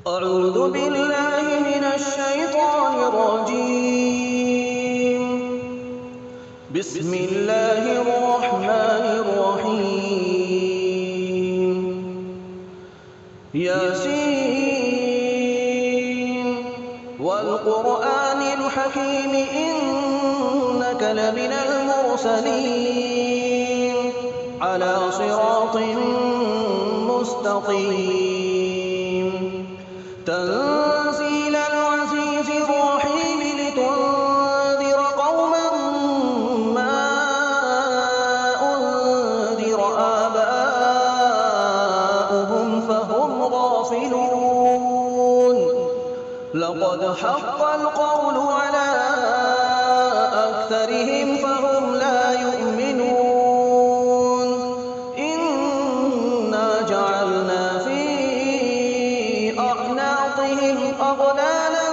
أعوذ بالله من الشيطان الرجيم. بسم الله الرحمن الرحيم. ياسين والقرآن الحكيم إنك لمن المرسلين على صراط مستقيم. تنزيل العزيز الرحيم لتنذر قوما ما أنذر آباؤهم فهم غافلون. لقد حق القول على أكثرهم فهم لا يؤمنون. إنا جعلنا في أعناقهم أغلالا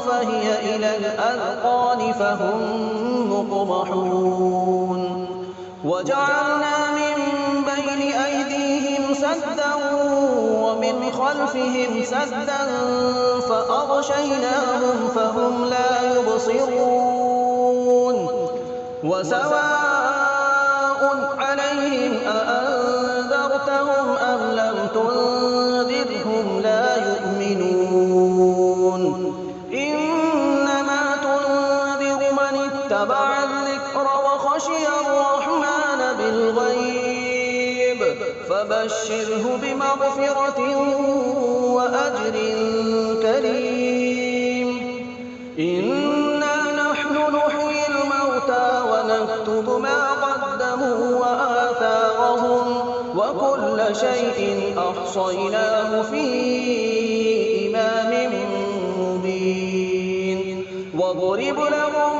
فهي إلى الأذقان فهم مقمحون. وجعلنا من بين أيديهم سدا ومن خلفهم سدا فأغشيناهم فهم لا يبصرون. وسواء عليهم أأنذرتهم أم لم تنذرهم لا يؤمنون. إنما تنذر من اتبع الذكر وخشي الرحمن بالغيب فبشره بمغفرة وأجر كريم. إنا نحن نحيي الموتى ونكتب ما قدموا وآثارهم وكل شيء أحصيناه في إمام مبين. واضرب لهم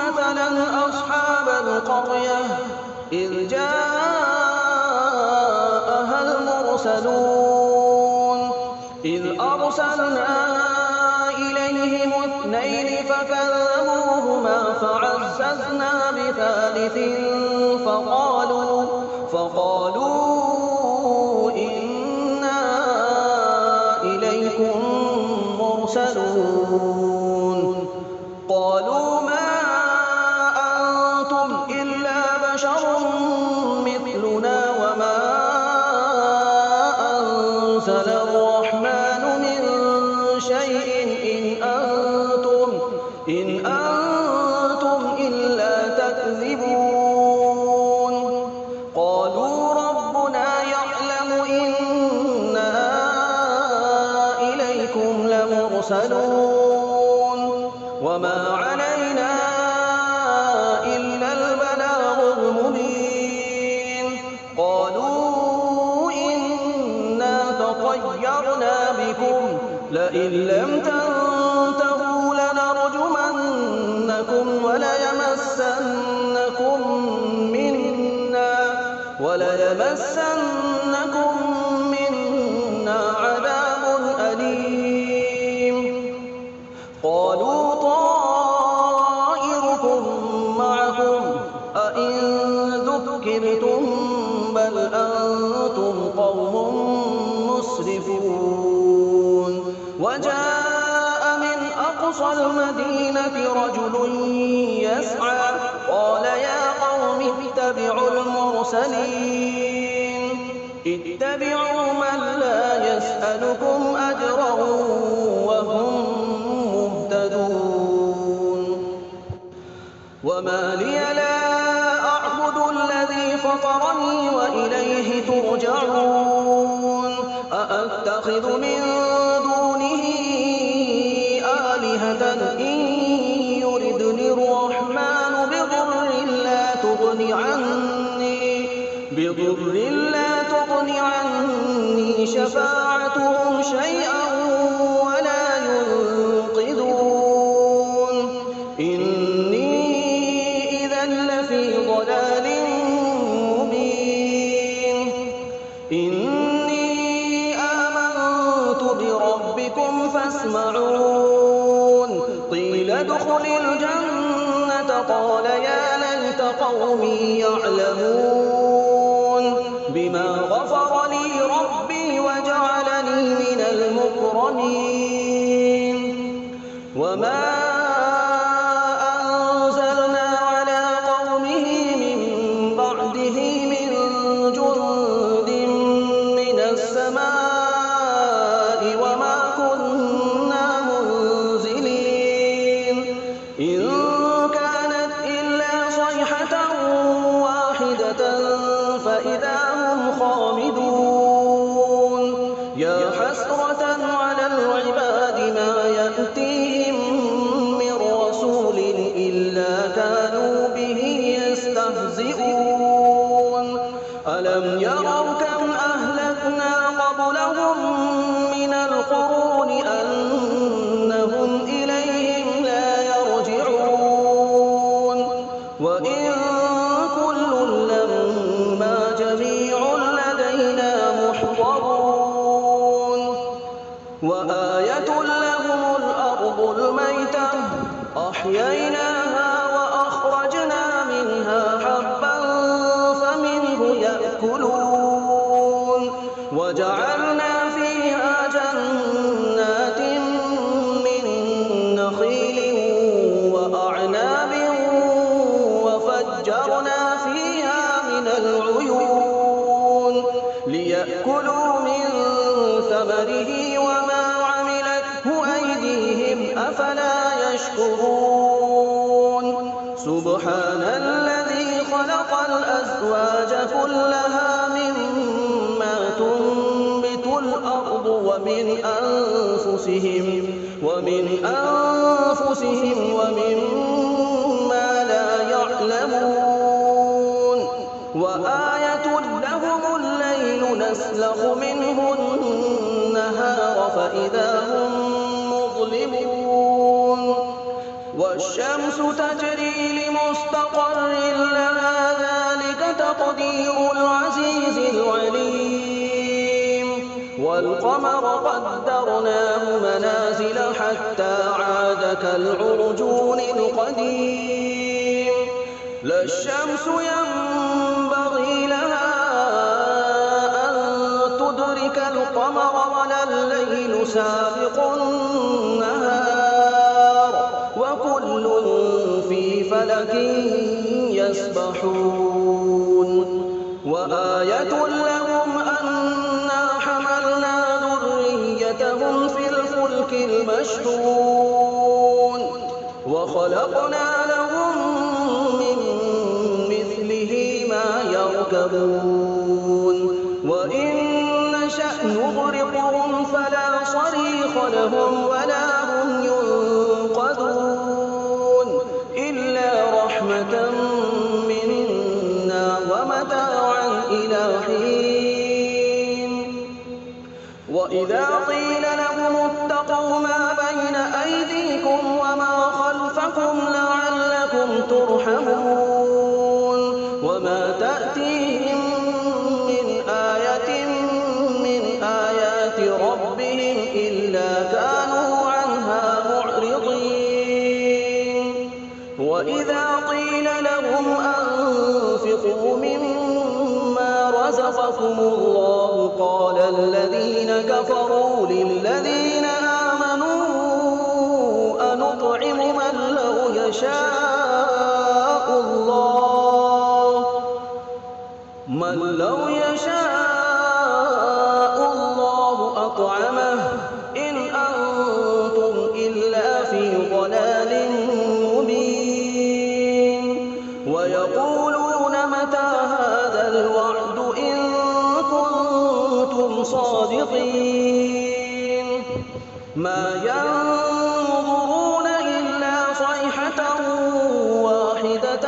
مثلا أصحاب القرية إذ جاءها المرسلون إذ أرسلنا إليهم اثنين فكذبوهما فعززنا بثالث فقالوا إنا إليكم مرسلون. قالوا ما أنتم إلا بشر مثلنا وما أنزل الرحمن من شيء إن أنتم إلا تكذبون. قالوا ربنا يعلم إنا إليكم لمرسلون وما علينا إلا البلاغ المبين. قالوا إنا تطيرنا بكم لئن لم تنتهوا لنرجمنكم وليمسنكم منا عذاب أليم. قالوا طائركم معكم أئن ذكرتم بل أنتم قوم مسرفون. وجاء من أقصى المدينة رجل يسعى قال يا قوم اتبعوا المرسلين اتبعوا من لا يسألكم أجرا وهم مهتدون. وما لي لا أعبد الذي فطرني وإليه ترجعون. أأتخذ من دونه آلهة إن يردني الرحمن بضر لا تغن عني شفاعتهم شيئا ولا ينقذون. إني إذا لفي ضلال مبين. إني آمنت بربكم فاسمعون. قيل ادخل الجنة قال يا ليت قومي يعلمون بما غفر لي ربي وجعلني من المكرمين. مكرمين وما أنزلنا على قومه من بعده من جند من السماء وما كنا منزلين إن كانت إلا صيحة واحدة فإذا هم خامدون يا حسرة على العباد ما يأتيهم من رسول إلا كانوا به يستهزئون ألم يروا كم أهلكنا قبلهم من القرون أنهم إليهم لا يرجعون وإن كل لما جميع لدينا محضرون وآية لهم الأرض الميتة أحييناها وأخرجنا منها حبا فمنه يأكلون وجعلنا فيها جنات من نخيل وأعناب وفجرنا فيها من العيون ليأكلوا من ثمره وما عملته أيديهم أفلا يشكرون سبحان الذي خلق الأزواج كلها مما تنبت الأرض ومن أنفسهم ومما لا يعلمون وآية لهم الليل نسلخ منه النهار فإذا هم مظلمون والشمس تجري لمستقر لها ذلك تقدير العزيز العليم والقمر قدرناه منازل حتى عاد كالعرجون القديم لا الشمس ينبغي لها أن تدرك القمر ولا الليل سابق النهار وكل في فلك يسبحون وآية لهم أنا حملنا ذريتهم في الفلك المشحون وخلقنا لهم من مثله ما يركبون وإن نشأ نغرقهم فلا صريخ لهم ولا هم ينقذون إلا رحمة منا ومتاعا إلى حين وإذا قيل لهم اتقوا ما بين أيديكم وما خلفكم لعلكم ترحمون وما تأتيهم من آية من آيات ربهم إلا كانوا عنها معرضين وإذا قيل لهم أنفقوا مما رزقكم الله قال الذين كفروا للذين آمنوا أنطعم من لو يشاء الله أطعمه إن أنتم إلا في ضلال مبين ويقولون متى هذا الوعد إن كنتم صادقين ما ينظرون إلا صيحة واحدة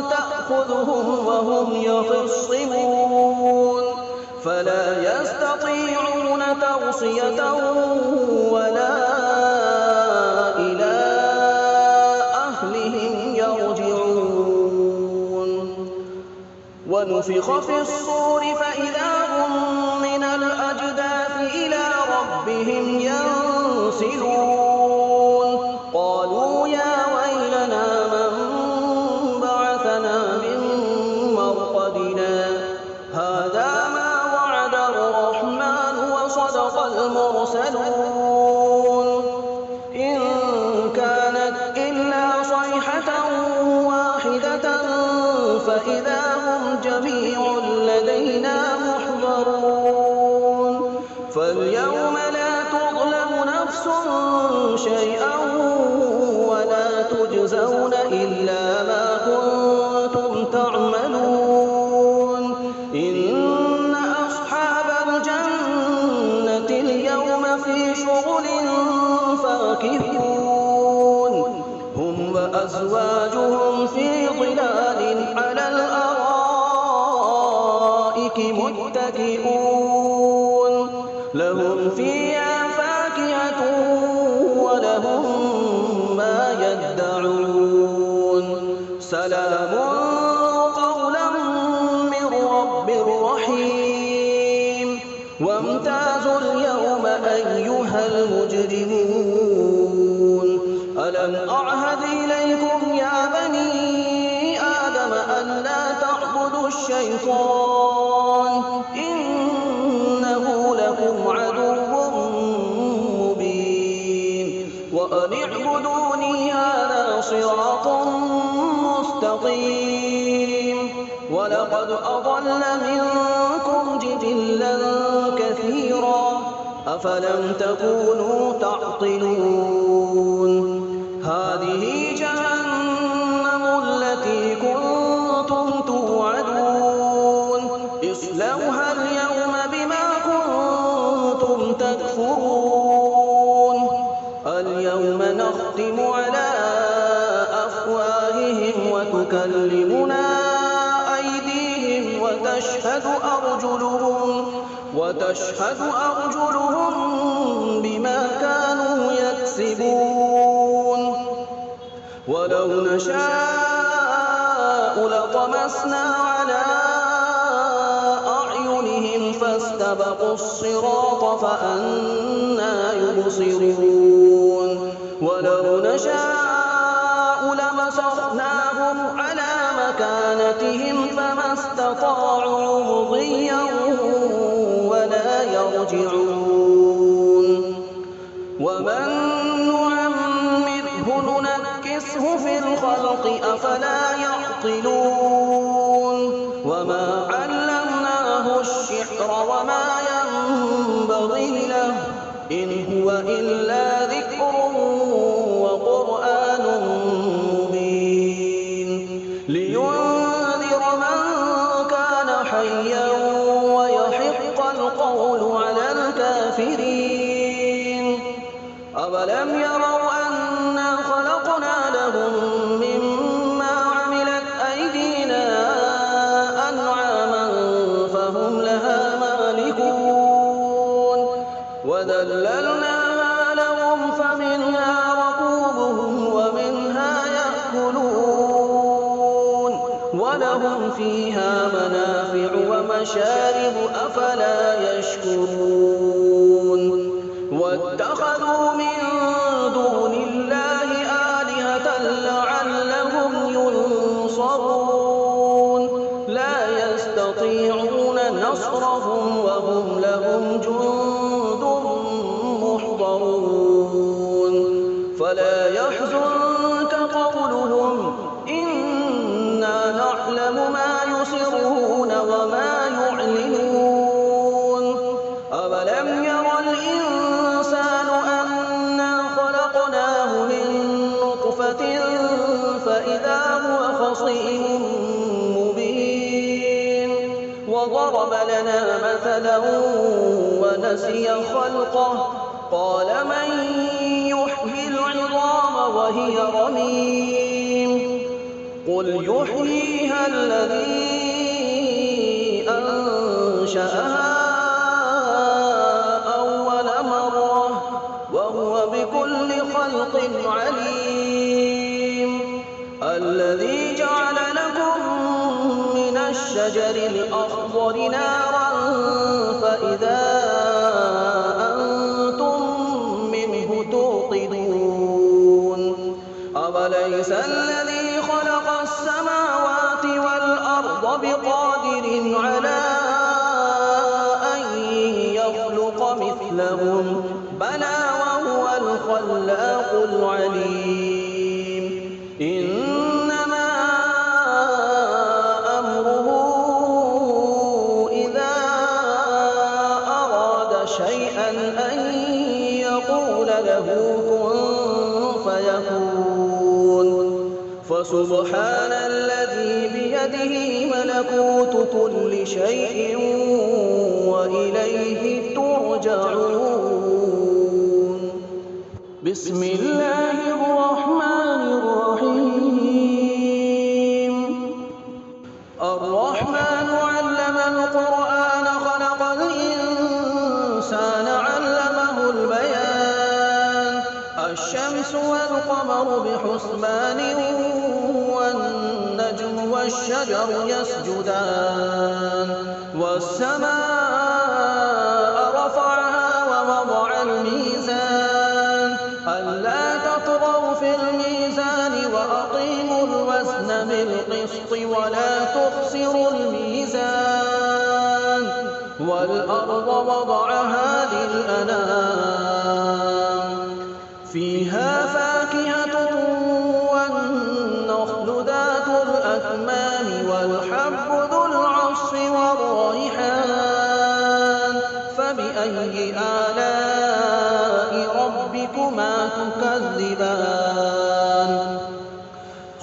تأخذهم وهم يخصمون فلا يستطيعون توصية ولا إلى أهلهم يرجعون ونفخ في الصور فإذا هم من الأجداث إلى ربهم ينسلون قالوا يا ويلنا من بعثنا من مرقدنا هذا ما وعد الرحمن وصدق المرسلون فإذا هم جميع لدينا محضرون فاليوم لا تظلم نفس شيئا ولا تجزون إلا ما كنتم تعملون إن أصحاب الجنة اليوم في شغل فاكهون هم وأزواجهم في ظلال على الأرائك متكئون لهم فيها فاكهة ولهم ما يدعون سلام قولا من رب رحيم وامتازوا اليوم أيها المجرمون ألم أعهد إليكم يا بني آدم ألا تعبدوا الشيطان إنه لكم عدو مبين وأن اعبدوني هذا صراط مستقيم ولقد أضل منكم جبلا كثيرا أفلم تكونوا تعقلون هذه جهنم التي كنتم توعدون اصلوها اليوم بما كنتم تكفرون اليوم نختم على أفواههم وتكلمنا أيديهم وتشهد أرجلهم بما كانوا يكسبون ولو نشاء لطمسنا على أعينهم فاستبقوا الصراط فأنى يبصرون ولو نشاء لمسخناهم على مكانتهم فما استطاعوا مضيا ولا يرجعون ومن نعمره ننكسه في الخلق أفلا يعقلون وما علمناه الشعر وما ينبغي له إن هو إلا ذكر وقرآن مبين لينذر من كان حيا ويحق القول على الكافرين أولم يروا أنا خلقنا لهم مما عملت أيدينا أنعاما فهم لها مالكون وذللناها لهم فمنها ركوبهم ومنها يأكلون ولهم فيها منافع ومشارب أفلا يشكرون واتخذوا من دون الله آلهة لعلهم ينصرون لا يستطيعون نصرهم وهم لهم جند محضرون فلا يحزنك قولهم إنا نعلم ما يسرون وما يعلنون أولم ير الإنسان أنا خلقناه من نطفة فإذا هو خصيم مبين وضرب لنا مثلا ونسي خلقه قال من يحيي العظام وهي رميم قل يحييها الذي أنشأها أول مرة وهو بكل خلق عليم الذي جعل لكم من الشجر الأخضر نارا فإذا أنتم منه توقدون أوليس الذي خلق السماوات والأرض بقادر على أن يخلق مثلهم بلى وهو الخلاق العليم إنما يقول له كن فيكون. فسبحان الذي بيده ملكوت كل شيء وإليه ترجعون. بسم الله الرحمن الرحيم. الرحمن علم القرآن خلق الإنسان علمه البيان. الشمس والقمر بحسبان والنجم والشجر يسجدان. والسماء رفعها ووضع الميزان ألا تطغوا في الميزان وأقيموا الوزن بالقسط ولا تخسروا الميزان. والأرض وضعها للأنام فيها فاكهة والنخل ذات الأكمام والحب ذو العصف والريحان. فبأي آلاء ربكما تكذبان؟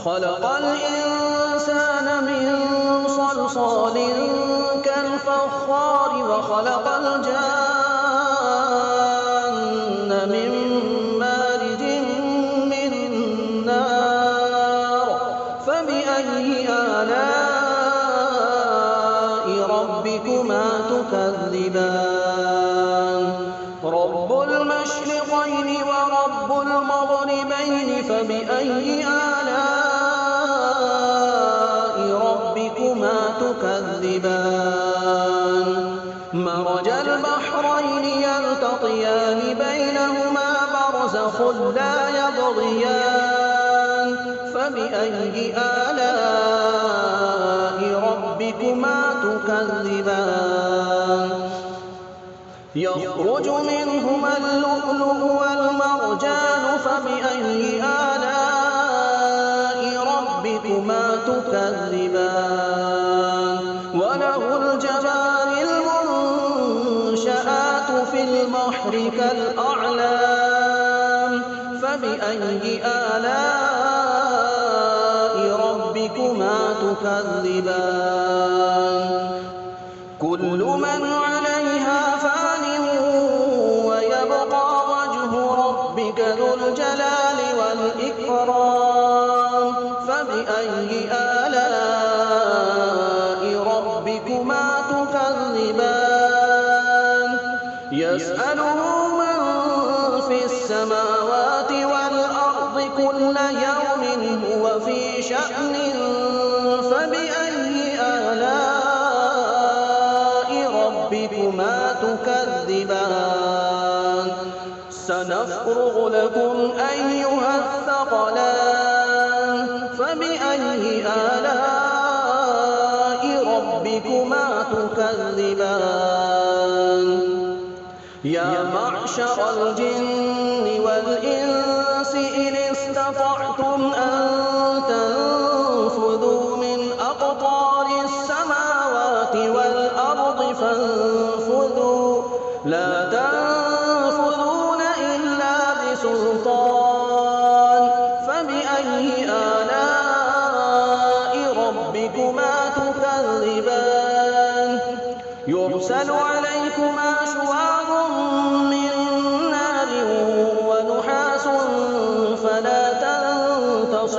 خلق الإنسان من صلصال كالفخار وخلق الجان من مارج من نار. فبأي آلاء ربكما تكذبان؟ رب المشرقين ورب المغربين فبأي آلاء ربكما تكذبان؟ مرج البحرين يلتقيان بينهما برزخ لا يبغيان. فبأي آلاء ربكما تكذبان؟ يخرج منهما اللؤلؤ والمرجان. فبأي آلاء ربكما تكذبان؟ وله الجوار المنشآت في البحر كالأعلام. فبأي آلاء ربكما تكذبان؟ كل من عليها فان ويبقى وجه ربك ذو الجلال والإكرام. فبأي آلاء ربكما تكذبان؟ يسأله من في السماوات والأرض كل يوم هو في شأن. فبأي آلاء ربكما تكذبان؟ سنفرغ لكم أيها الثقلان. فبأي آلاء ربكما تكذبان؟ يا معشر الجن والإنس إن استطعتم أن تنفذوا من أقطار السماوات والأرض فانفذوا لا تنفذون إلا بسلطان. فبأي آلاء ربكما تكذبان؟ يرسل عليكما شواظ من نار ونحاس فلا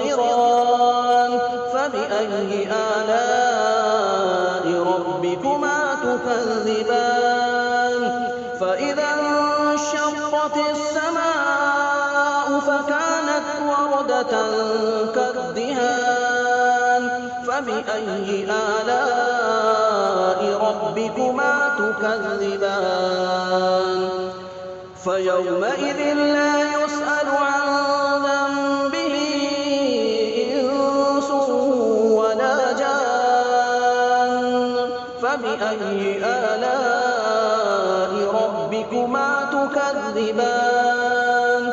تنتصران. فبأي آلاء ربكما تكذبان؟ فإذا انشقت السماء فكانت وردة كالدهان. فبأي آلاء ربكما تكذبان؟ فيومئذ لا يسأل عن ذنبه إنس ولا جان. فبأي آلاء ربكما تكذبان؟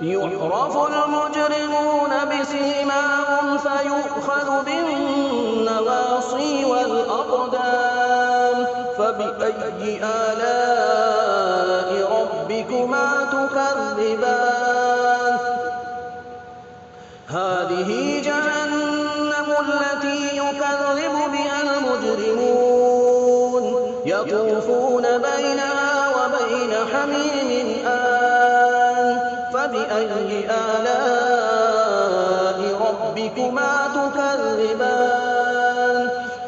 يعرف المجرمون بسيماهم فيؤخذ بالنواصي والأقدام. فبأي آلاء ربكما ربكما تكذبان هذه جهنم التي يكذب بها المجرمون يطوفون بينها وبين حميم آن فبأي آلاء ربكما تكذبان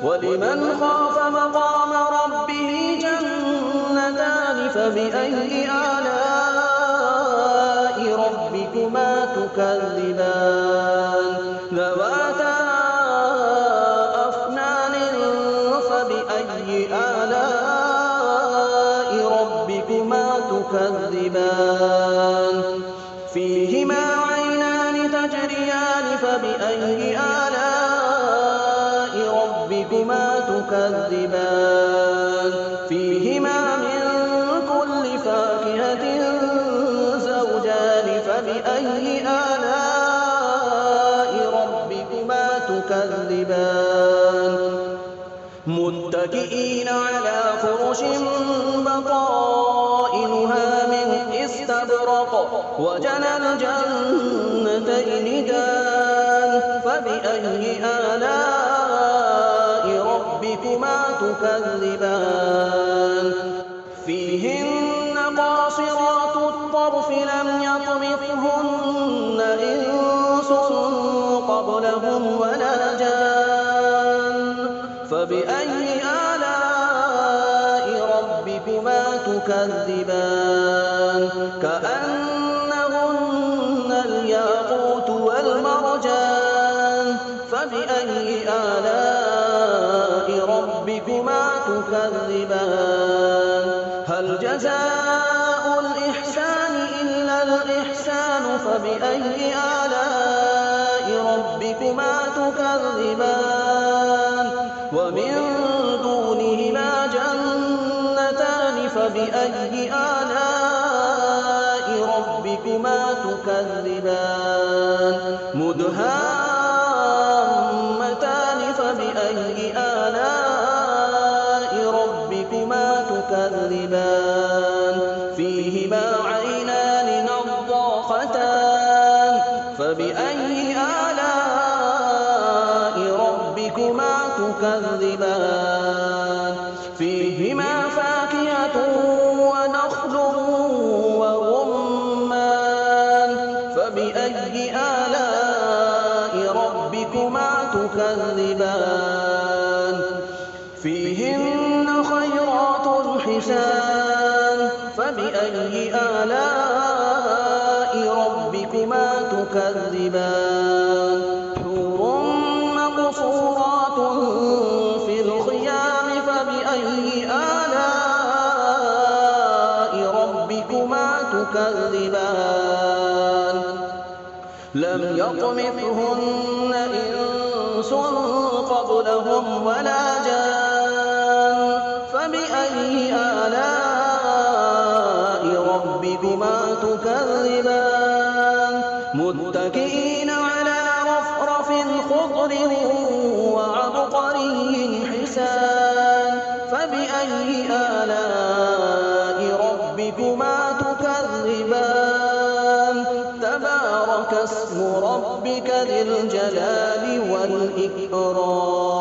ولمن خاف مقام ربه جنتان فبأي آلاء ربكما تكذبان ذواتا أفنان فبأي آلاء ربكما تكذبان فيهما عينان تجريان فبأي آلاء ربكما تكذبان فيهما من كل فاكهة زوجان فبأي آلاء ربكما تكذبان متكئين على فرش بطائنها من استبرق وجنى الجنتين دان فبأي آلاء ربكما تكذبان فيهن قاصرات الطرف لم يطمثهن إنس قبلهم ولا جان فبأي آلاء ربكما تكذبان كأنهن الياقوت والمرجان فبأي آلاء ربكما تكذبان هل جزاء الإحسان إلا الإحسان فبأي آلاء ربكما تكذبان ومن دونهما جنتان فبأي آلاء ربكما تكذبان مدهامتان فبأي آلاء ربكما تكذبان فيهما عينان نضاختان فبأي آلاء ربكما تكذبان فيهما فاكهة ونخل ورمان فبأي آلاء ربكما تكذبان فيهن خيرات حسان فبأي آلاء ربكما تكذبان حور مقصورات في الخيام فبأي آلاء ربكما تكذبان لم يطمثهن إنس قبلهم ولا جان فبأي آلاء ربكما تكذبان متكئين على رفرف خضر وعبقري حسان فبأي آلاء ربكما تكذبان تبارك اسم ربك ذي الجلال والإكرام